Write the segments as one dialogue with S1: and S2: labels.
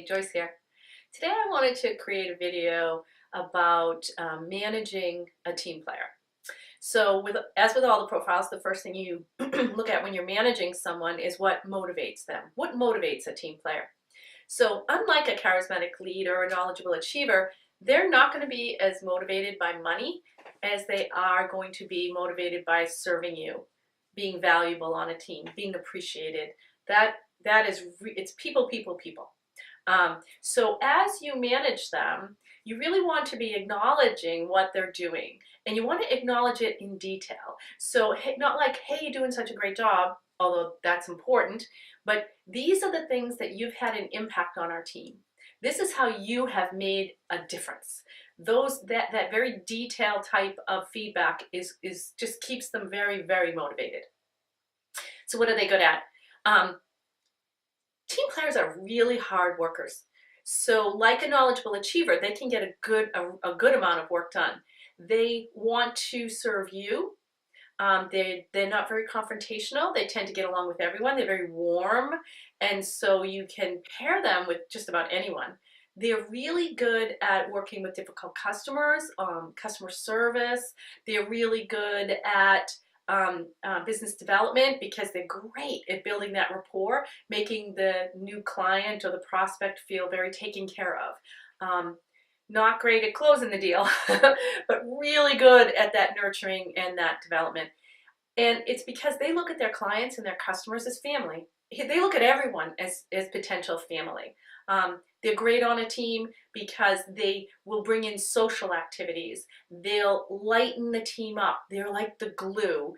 S1: Hey, Joyce here. Today I wanted to create a video about managing a team player. So as with all the profiles, the first thing you look at when you're managing someone is what motivates them. What motivates a team player? So unlike a charismatic leader or a knowledgeable achiever, they're not going to be as motivated by money as they are going to be motivated by serving you, being valuable on a team, being appreciated. It's people, people, people. So as you manage them, you really want to be acknowledging what they're doing, and you want to acknowledge it in detail. So not like, hey, you're doing such a great job, although that's important, but these are the things that you've had an impact on our team. This is how you have made a difference. That very detailed type of feedback is just keeps them very, very motivated. So what are they good at? Team players are really hard workers. So like a knowledgeable achiever, they can get a good amount of work done. They want to serve you. They're not very confrontational. They tend to get along with everyone. They're very warm. And so you can pair them with just about anyone. They're really good at working with difficult customers, customer service. They're really good at business development because they're great at building that rapport, making the new client or the prospect feel very taken care of. Not great at closing the deal, but really good at that nurturing and that development. And it's because they look at their clients and their customers as family. They look at everyone as potential family. They're great on a team because they will bring in social activities. They'll lighten the team up. They're like the glue.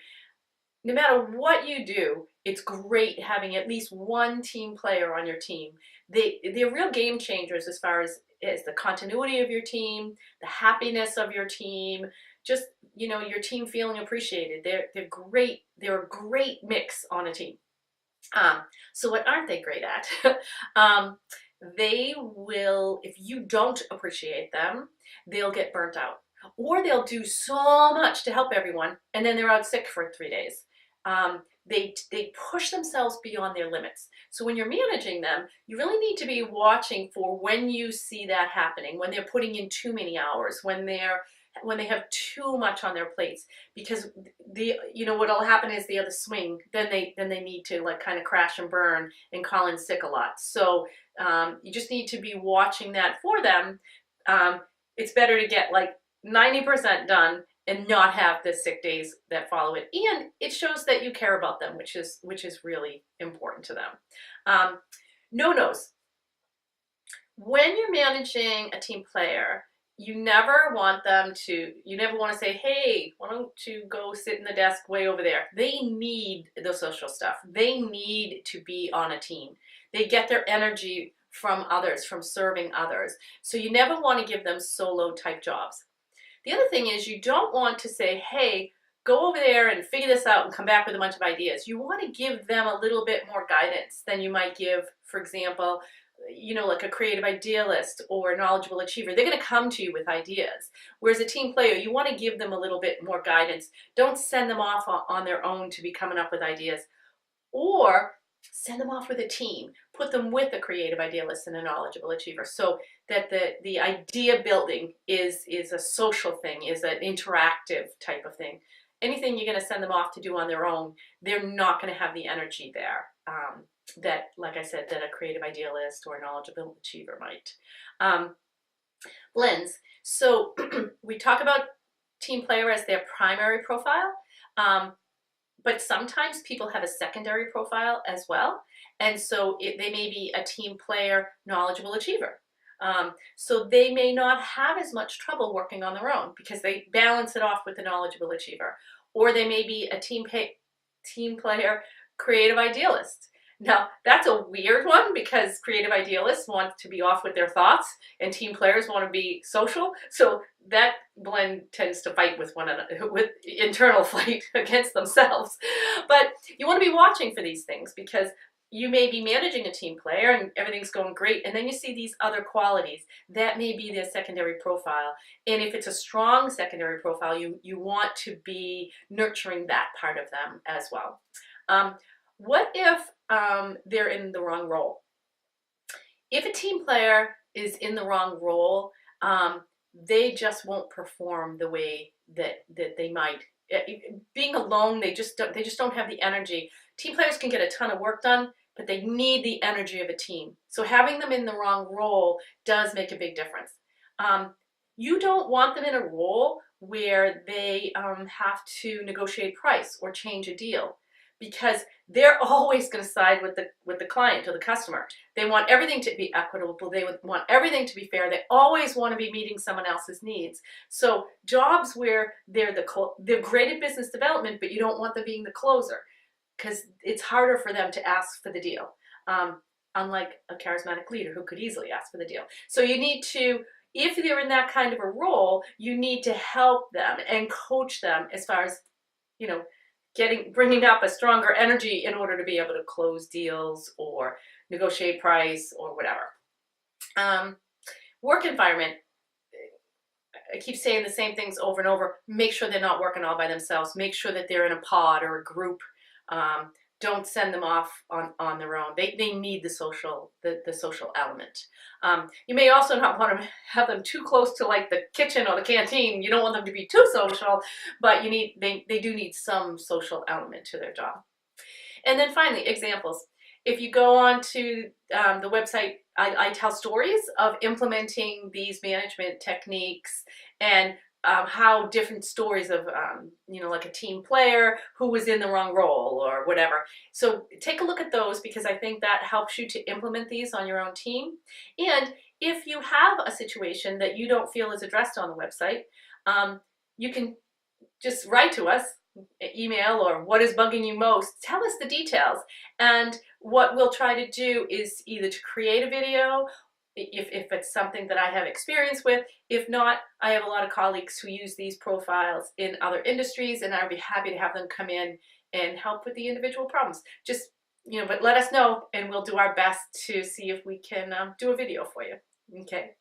S1: No matter what you do, it's great having at least one team player on your team. They're real game changers as far as the continuity of your team, the happiness of your team, just your team feeling appreciated. They're great. They're a great mix on a team. So what aren't they great at? They will, if you don't appreciate them, they'll get burnt out. Or they'll do so much to help everyone, and then they're out sick for 3 days. They push themselves beyond their limits. So when you're managing them, you really need to be watching for when you see that happening, when they're putting in too many hours, when they have too much on their plates, because what'll happen is the other swing, then they need to like kind of crash and burn and call in sick a lot. So you just need to be watching that for them. It's better to get like 90% done and not have the sick days that follow it. And it shows that you care about them, which is really important to them. No-nos. When you're managing a team player, you never want to say, hey, why don't you go sit in the desk way over there? They need the social stuff. They need to be on a team. They get their energy from others, from serving others. So you never want to give them solo type jobs. The other thing is you don't want to say, hey, go over there and figure this out and come back with a bunch of ideas. You want to give them a little bit more guidance than you might give, for example, like a creative idealist or a knowledgeable achiever. They're going to come to you with ideas. Whereas a team player, you want to give them a little bit more guidance. Don't send them off on their own to be coming up with ideas. Or send them off with a team. Put them with a creative idealist and a knowledgeable achiever, so that the idea building is a social thing, is an interactive type of thing. Anything you're going to send them off to do on their own, they're not going to have the energy there that, like I said, that a creative idealist or a knowledgeable achiever might. Blends. So we talk about team player as their primary profile. But sometimes people have a secondary profile as well. And so they may be a team player, knowledgeable achiever. So they may not have as much trouble working on their own because they balance it off with the knowledgeable achiever. Or they may be a team player, creative idealist. Now, that's a weird one because creative idealists want to be off with their thoughts and team players want to be social. So that blend tends to fight with one another, with internal fight against themselves. But you want to be watching for these things because you may be managing a team player and everything's going great, and then you see these other qualities. That may be their secondary profile. And if it's a strong secondary profile, you want to be nurturing that part of them as well. What if they're in the wrong role? If a team player is in the wrong role, they just won't perform the way that they might. Being alone, they just don't have the energy. Team players can get a ton of work done, but they need the energy of a team. So having them in the wrong role does make a big difference. Um, you don't want them in a role where they have to negotiate price or change a deal, because they're always going to side with the client or the customer. They want everything to be equitable. They want everything to be fair. They always want to be meeting someone else's needs. So jobs where they're great at business development, but you don't want them being the closer, because it's harder for them to ask for the deal. Unlike a charismatic leader who could easily ask for the deal. So you need to, if they're in that kind of a role, you need to help them and coach them as far as, you know, bringing up a stronger energy in order to be able to close deals or negotiate price or whatever. Work environment. I keep saying the same things over and over. Make sure they're not working all by themselves. Make sure that they're in a pod or a group. Don't send them off on their own. They need the social element. You may also not want to have them too close to like the kitchen or the canteen. You don't want them to be too social, but they do need some social element to their job. And then finally, examples. If you go on to the website, I tell stories of implementing these management techniques and how different stories of, like a team player who was in the wrong role or whatever. So take a look at those, because I think that helps you to implement these on your own team. And if you have a situation that you don't feel is addressed on the website, you can just write to us, email, or what is bugging you most. Tell us the details. And what we'll try to do is either to create a video, if it's something that I have experience with. If not, I have a lot of colleagues who use these profiles in other industries, and I'd be happy to have them come in and help with the individual problems. Just, but let us know, and we'll do our best to see if we can do a video for you. Okay.